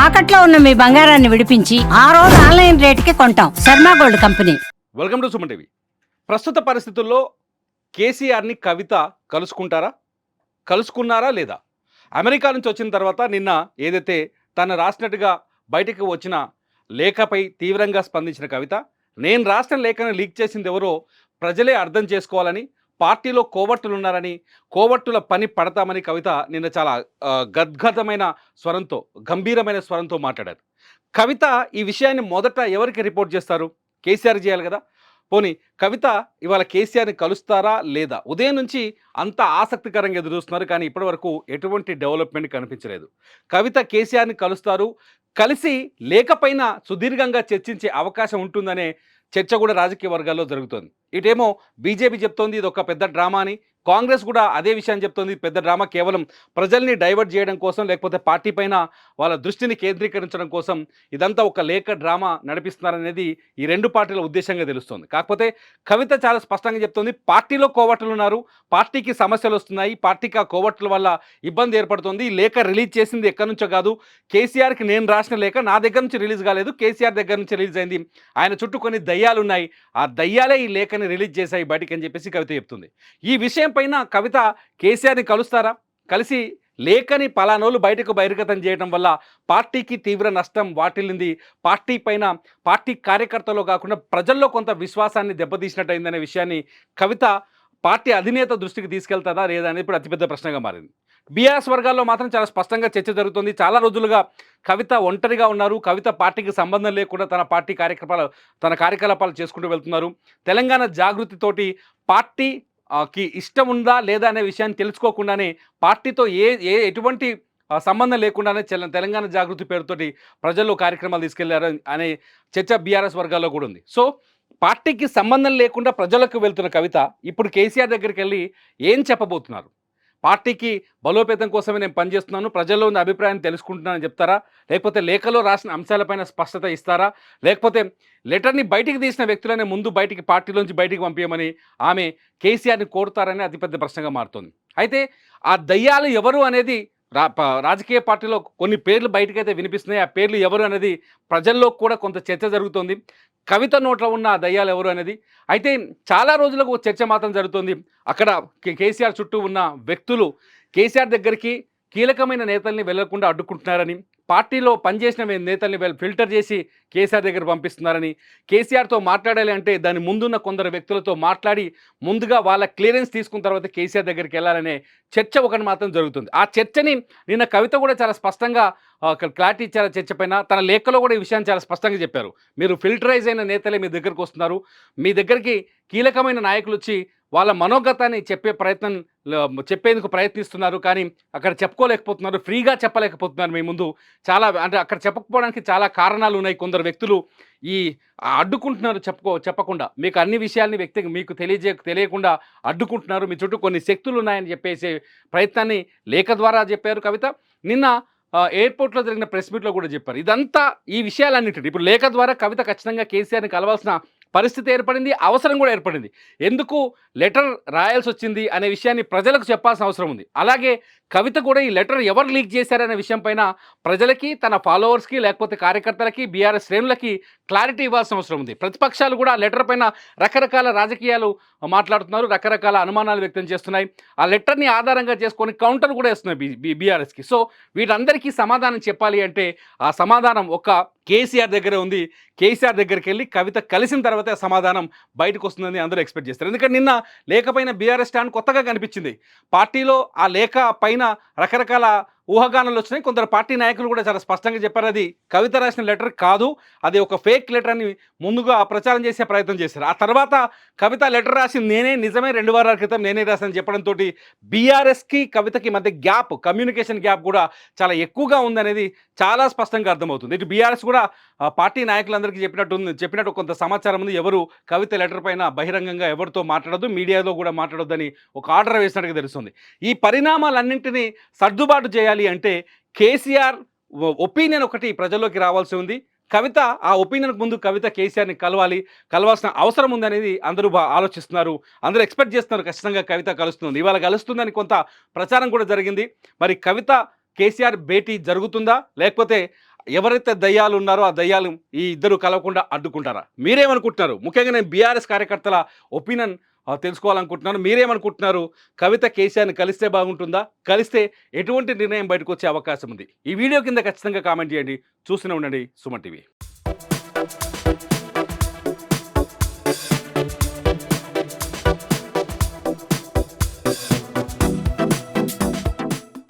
తాకట్లో ఉన్న మీ బంగారాన్ని విడిపించి ఆ రోజు ఆన్లైన్ రేటుకి కొంటాం. Sharma gold company. Welcome to Suman TV. ప్రస్తుత పరిస్థితుల్లో కేసీఆర్ని కవిత కలుసుకున్నారా లేదా? అమెరికా నుంచి వచ్చిన తర్వాత నిన్న ఏదైతే తను రాసినట్టుగా బయటకు వచ్చిన లేఖపై తీవ్రంగా స్పందించిన కవిత, నేను రాసిన లేఖను లీక్ చేసింది ఎవరో ప్రజలే అర్థం చేసుకోవాలని, పార్టీలో కోవట్టులు ఉన్నారని, కోవట్టుల పని పడతామని కవిత నిన్న చాలా గద్గదమైన స్వరంతో, గంభీరమైన స్వరంతో మాట్లాడారు. కవిత ఈ విషయాన్ని మొదట ఎవరికి రిపోర్ట్ చేస్తారు? కేసీఆర్ చేయాలి కదా. పోనీ కవిత ఇవాళ కేసీఆర్ని కలుస్తారా లేదా? ఉదయం నుంచి అంత ఆసక్తికరంగా ఎదురుస్తున్నారు, కానీ ఇప్పటివరకు ఎటువంటి డెవలప్మెంట్ కనిపించలేదు. కవిత కేసీఆర్ని కలుస్తారు, కలిసి లేఖపైన సుదీర్ఘంగా చర్చించే అవకాశం ఉంటుందనే చర్చ కూడా రాజకీయ వర్గాల్లో జరుగుతోంది. ఇటేమో బీజేపీ చెప్తోంది ఇది ఒక పెద్ద డ్రామా అని, కాంగ్రెస్ కూడా అదే విషయాన్ని చెప్తోంది, పెద్ద డ్రామా, కేవలం ప్రజల్ని డైవర్ట్ చేయడం కోసం, లేకపోతే పార్టీ పైన వాళ్ళ దృష్టిని కేంద్రీకరించడం కోసం ఇదంతా ఒక లేఖ డ్రామా నడిపిస్తున్నారనేది ఈ రెండు పార్టీల ఉద్దేశంగా తెలుస్తోంది. కాకపోతే కవిత చాలా స్పష్టంగా చెప్తోంది, పార్టీలో కోవట్లు ఉన్నారు, పార్టీకి సమస్యలు వస్తున్నాయి, పార్టీకి ఆ కోవట్ల వల్ల ఇబ్బంది ఏర్పడుతుంది. ఈ లేఖ రిలీజ్ చేసింది ఎక్కడి నుంచో కాదు, కేసీఆర్కి నేను రాసిన లేఖ నా దగ్గర నుంచి రిలీజ్ కాలేదు, కేసీఆర్ దగ్గర నుంచి రిలీజ్ అయింది. ఆయన చుట్టూ కొన్ని దయ్యాలు ఉన్నాయి, ఆ దయ్యాలే ఈ లేఖని రిలీజ్ చేశాయి బయటికి అని చెప్పేసి కవిత చెప్తుంది. ఈ విషయం పైన కవిత కేసీఆర్ని కలుస్తారా? కలిసి లేఖని పలానోళ్ళు బయటకు బహిర్గతం చేయడం వల్ల పార్టీకి తీవ్ర నష్టం వాటిల్లింది, పార్టీ పైన, పార్టీ కార్యకర్తలో కాకుండా ప్రజల్లో కొంత విశ్వాసాన్ని దెబ్బతీసినట్టయిందనే విషయాన్ని కవిత పార్టీ అధినేత దృష్టికి తీసుకెళ్తారా లేదా అనేది ఇప్పుడు అతిపెద్ద ప్రశ్నగా మారింది. బీఆర్ఎస్ వర్గాల్లో మాత్రం చాలా స్పష్టంగా చర్చ జరుగుతుంది. చాలా రోజులుగా కవిత ఒంటరిగా ఉన్నారు, కవిత పార్టీకి సంబంధం లేకుండా తన కార్యకలాపాలు చేసుకుంటూ వెళ్తున్నారు. తెలంగాణ జాగృతితోటి పార్టీ కి ఇష్టం ఉందా లేదా అనే విషయాన్ని తెలుసుకోకుండానే, పార్టీతో ఎటువంటి సంబంధం లేకుండానే తెలంగాణ జాగృతి పేరుతోటి ప్రజల్లో కార్యక్రమాలు తీసుకెళ్లారు అనే చర్చ బీఆర్ఎస్ వర్గాల్లో కూడా ఉంది. సో పార్టీకి సంబంధం లేకుండా ప్రజలకు వెళ్తున్న కవిత ఇప్పుడు కేసీఆర్ దగ్గరికి వెళ్ళి ఏం చెప్పబోతున్నారు? పార్టీకి బలోపేతం కోసమే నేను పనిచేస్తున్నాను, ప్రజల్లో ఉన్న అభిప్రాయాన్ని తెలుసుకుంటున్నానని చెప్తారా? లేకపోతే లేఖలో రాసిన అంశాలపైన స్పష్టత ఇస్తారా? లేకపోతే లెటర్ని బయటికి తీసిన వ్యక్తులనే ముందు పార్టీలోంచి బయటికి పంపించమని ఆమె కేసీఆర్ని కోరుతారని అతిపెద్ద ప్రశ్నగా మారుతుంది. అయితే ఆ దయ్యాలు ఎవరు అనేది రాజకీయ పార్టీలో కొన్ని పేర్లు బయటకైతే వినిపిస్తున్నాయి. ఆ పేర్లు ఎవరు అనేది ప్రజల్లో కూడా కొంత చర్చ జరుగుతోంది. కవిత నోట్లో ఉన్న ఆ దయ్యాలు ఎవరు అనేది. అయితే చాలా రోజులకు చర్చ మాత్రం జరుగుతుంది. అక్కడ కేసీఆర్ చుట్టూ ఉన్న వ్యక్తులు కేసీఆర్ దగ్గరికి కీలకమైన నేతల్ని వెళ్లకుండా అడ్డుకుంటున్నారని, పార్టీలో పనిచేసిన నేతల్ని ఫిల్టర్ చేసి కేసీఆర్ దగ్గర పంపిస్తున్నారని, కేసీఆర్తో మాట్లాడాలి అంటే దాని ముందున్న కొందరు వ్యక్తులతో మాట్లాడి ముందుగా వాళ్ళ క్లియరెన్స్ తీసుకున్న తర్వాత కేసీఆర్ దగ్గరికి వెళ్ళాలనే చర్చ ఒకటి మాత్రం జరుగుతుంది. ఆ చర్చని నిన్న కవిత కూడా చాలా స్పష్టంగా క్లారిటీ ఇచ్చారు. చర్చ పైన తన లేఖలో కూడా ఈ విషయాన్ని చాలా స్పష్టంగా చెప్పారు. మీరు ఫిల్టరైజ్ అయిన నేతలే మీ దగ్గరకు వస్తున్నారు, మీ దగ్గరికి కీలకమైన నాయకులు వచ్చి వాళ్ళ మనోగతాన్ని చెప్పేందుకు ప్రయత్నిస్తున్నారు, కానీ అక్కడ చెప్పుకోలేకపోతున్నారు, ఫ్రీగా చెప్పలేకపోతున్నారు మీ ముందు. చాలా అంటే అక్కడ చెప్పకపోవడానికి చాలా కారణాలు ఉన్నాయి. కొందరు వ్యక్తులు ఈ అడ్డుకుంటున్నారు, చెప్పకుండా మీకు అన్ని విషయాల్ని మీకు తెలియకుండా అడ్డుకుంటున్నారు, మీ చుట్టూ కొన్ని శక్తులు ఉన్నాయని చెప్పేసే ప్రయత్నాన్ని లేఖ ద్వారా చెప్పారు కవిత. నిన్న ఎయిర్పోర్ట్లో జరిగిన ప్రెస్ మీట్లో కూడా చెప్పారు. ఇదంతా ఈ విషయాలన్నింటినీ ఇప్పుడు లేఖ ద్వారా కవిత ఖచ్చితంగా కేసీఆర్ని కలవాల్సిన పరిస్థితి ఏర్పడింది, అవసరం కూడా ఏర్పడింది. ఎందుకు లెటర్ రాయాల్సి వచ్చింది అనే విషయాన్ని ప్రజలకు చెప్పాల్సిన అవసరం ఉంది. అలాగే కవిత కూడా ఈ లెటర్ ఎవరు లీక్ చేశారనే విషయం పైన ప్రజలకి, తన ఫాలోవర్స్కి, లేకపోతే కార్యకర్తలకి, బీఆర్ఎస్ శ్రేణులకి క్లారిటీ ఇవ్వాల్సిన అవసరం ఉంది. ప్రతిపక్షాలు కూడా లెటర్ పైన రకరకాల రాజకీయాలు మాట్లాడుతున్నారు, రకరకాల అనుమానాలు వ్యక్తం చేస్తున్నాయి. ఆ లెటర్ని ఆధారంగా చేసుకొని కౌంటర్ కూడా వేస్తున్నాయి బీఆర్ఎస్కి. సో వీటందరికీ సమాధానం చెప్పాలి అంటే ఆ సమాధానం ఒక కేసీఆర్ దగ్గర ఉంది. కేసీఆర్ దగ్గరికి వెళ్ళి కవిత కలిసిన తర్వాత ఆ సమాధానం బయటకు వస్తుందని అందరూ ఎక్స్పెక్ట్ చేస్తారు. ఎందుకంటే నిన్న లేఖ పైన బీఆర్ఎస్ స్టాండ్ కొత్తగా కనిపించింది. పార్టీలో ఆ లేఖ పైన రకరకాల ఊహాగానాలు వచ్చినాయి. కొందరు పార్టీ నాయకులు కూడా చాలా స్పష్టంగా చెప్పారు, అది కవిత రాసిన లెటర్ కాదు, అది ఒక ఫేక్ లెటర్ అని ముందుగా ప్రచారం చేసే ప్రయత్నం చేశారు. ఆ తర్వాత కవిత లెటర్ రాసింది నేనే, నిజమే, 2 వారాల క్రితం నేనే రాశానని చెప్పడంతో బీఆర్ఎస్కి కవితకి మధ్య కమ్యూనికేషన్ గ్యాప్ కూడా చాలా ఎక్కువగా ఉందనేది చాలా స్పష్టంగా అర్థమవుతుంది. ఇటు బీఆర్ఎస్ కూడా పార్టీ నాయకులందరికీ చెప్పినట్టు కొంత సమాచారం ఉంది. ఎవరు కవిత లెటర్ పైన బహిరంగంగా ఎవరితో మాట్లాడొద్దు, మీడియాలో కూడా మాట్లాడొద్దని ఒక ఆర్డర్ వేసినట్టుగా తెలుస్తుంది. ఈ పరిణామాలన్నింటినీ సర్దుబాటు చేయాలి అంటే కేసీఆర్ ఒపీనియన్ ఒకటి ప్రజల్లోకి రావాల్సి ఉంది. కవిత ఆ ఒపీనియన్కి ముందు కవిత కేసీఆర్ని కలవాల్సిన అవసరం ఉందనేది అందరూ ఆలోచిస్తున్నారు, అందరూ ఎక్స్పెక్ట్ చేస్తున్నారు. ఖచ్చితంగా కవిత కలుస్తుంది, ఇవాళ కలుస్తుందని కొంత ప్రచారం కూడా జరిగింది. మరి కవిత కేసీఆర్ భేటీ జరుగుతుందా, లేకపోతే ఎవరైతే దయ్యాలు ఉన్నారో ఆ దయ్యాలు ఈ ఇద్దరు కలవకుండా అడ్డుకుంటారా? మీరేమనుకుంటున్నారు? ముఖ్యంగా నేను బీఆర్ఎస్ కార్యకర్తల ఒపీనియన్ తెలుసుకోవాలనుకుంటున్నాను. మీరేమనుకుంటున్నారు? కవిత కేసీఆర్‌ని కలిస్తే బాగుంటుందా? కలిస్తే ఎటువంటి నిర్ణయం బయటకు వచ్చే అవకాశం ఉంది? ఈ వీడియో కింద ఖచ్చితంగా కామెంట్ చేయండి. చూస్తూనే ఉండండి సుమన్ టీవీ.